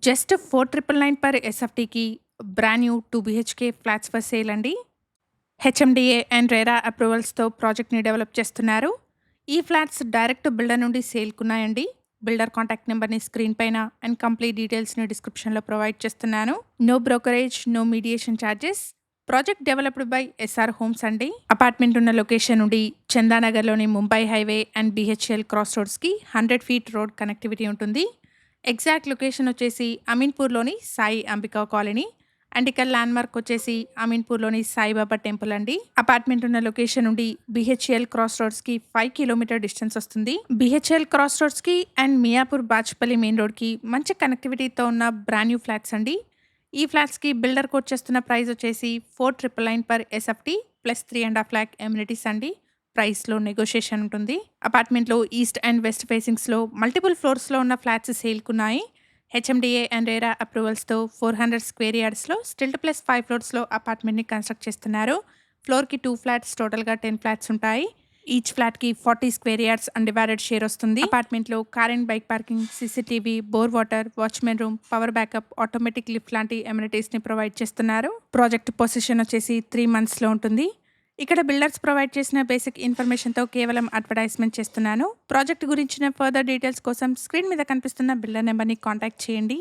Just 4,999 per ఎస్ఎఫ్టీకి brand new 2 BHK flats for sale అండి. HMDA and RERA అప్రూవల్స్తో ప్రాజెక్ట్ని డెవలప్ చేస్తున్నారు. ఈ ఫ్లాట్స్ డైరెక్ట్ బిల్డర్ నుండి సేల్కున్నాయండి. బిల్డర్ కాంటాక్ట్ నెంబర్ని స్క్రీన్ పైన అండ్ కంప్లీట్ డీటెయిల్స్ని డిస్క్రిప్షన్లో ప్రొవైడ్ చేస్తున్నాను. No brokerage, no mediation charges. Project developed by SR homes అండి. అపార్ట్మెంట్ ఉన్న లొకేషన్ నుండి చందానగర్లోని Mumbai highway and BHEL cross రోడ్స్కి 100 ఫీట్ రోడ్ కనెక్టివిటీ ఉంటుంది. ఎగ్జాక్ట్ లొకేషన్ వచ్చేసి అమీన్పూర్లోని సాయి అంబికా కాలనీ అండ్ ఇక్కడ ల్యాండ్మార్క్ వచ్చేసి అమీన్పూర్లోని సాయిబాబా టెంపుల్ అండి. అపార్ట్మెంట్ ఉన్న లొకేషన్ నుండి బిహెచ్ఎల్ క్రాస్ రోడ్స్కి 5 కిలోమీటర్ డిస్టెన్స్ వస్తుంది. బిహెచ్ఎల్ క్రాస్ రోడ్స్కి అండ్ మియాపూర్ బాచ్పల్లి మెయిన్ రోడ్కి మంచి కనెక్టివిటీతో ఉన్న బ్రాండ్ న్యూ ఫ్లాట్స్ అండి. ఈ ఫ్లాట్స్కి బిల్డర్ కోట్ చేస్తున్న ప్రైస్ వచ్చేసి 4,999 per SFT plus 3.5 lakh amenities అండి. ప్రైస్లో నెగోషియేషన్ ఉంటుంది. అపార్ట్మెంట్లో ఈస్ట్ అండ్ వెస్ట్ ఫేసింగ్స్లో మల్టిపుల్ ఫ్లోర్స్లో ఉన్న ఫ్లాట్స్ సేల్కున్నాయి. హెచ్ఎండిఏ అండ్ రేరా అప్రూవల్స్తో 400 స్క్వేర్ యార్డ్స్లో స్టిల్ట్ ప్లస్ 5 ఫ్లోర్స్లో అపార్ట్మెంట్ని కన్స్ట్రక్ట్ చేస్తున్నారు. ఫ్లోర్కి 2 ఫ్లాట్స్, టోటల్గా 10 ఫ్లాట్స్ ఉంటాయి. ఈచ్ ఫ్లాట్కి 40 స్క్వేర్ యార్డ్స్ అన్డివైడెడ్ షేర్ వస్తుంది. అపార్ట్మెంట్లో car and bike parking, CCTV, bore water, watchman room, power backup, automatic lift లాంటి ఎమ్యూనిటీస్ని ప్రొవైడ్ చేస్తున్నారు. ప్రాజెక్ట్ పొజిషన్ వచ్చేసి 3 monthsలో ఉంటుంది. ఇక్కడ బిల్డర్స్ ప్రొవైడ్ చేసిన బేసిక్ ఇన్ఫర్మేషన్తో కేవలం అడ్వర్టైజ్మెంట్ చేస్తున్నాను. ప్రాజెక్ట్ గురించిన ఫర్దర్ డీటెయిల్స్ కోసం స్క్రీన్ మీద కనిపిస్తున్న బిల్డర్ నెంబర్ని కాంటాక్ట్ చేయండి.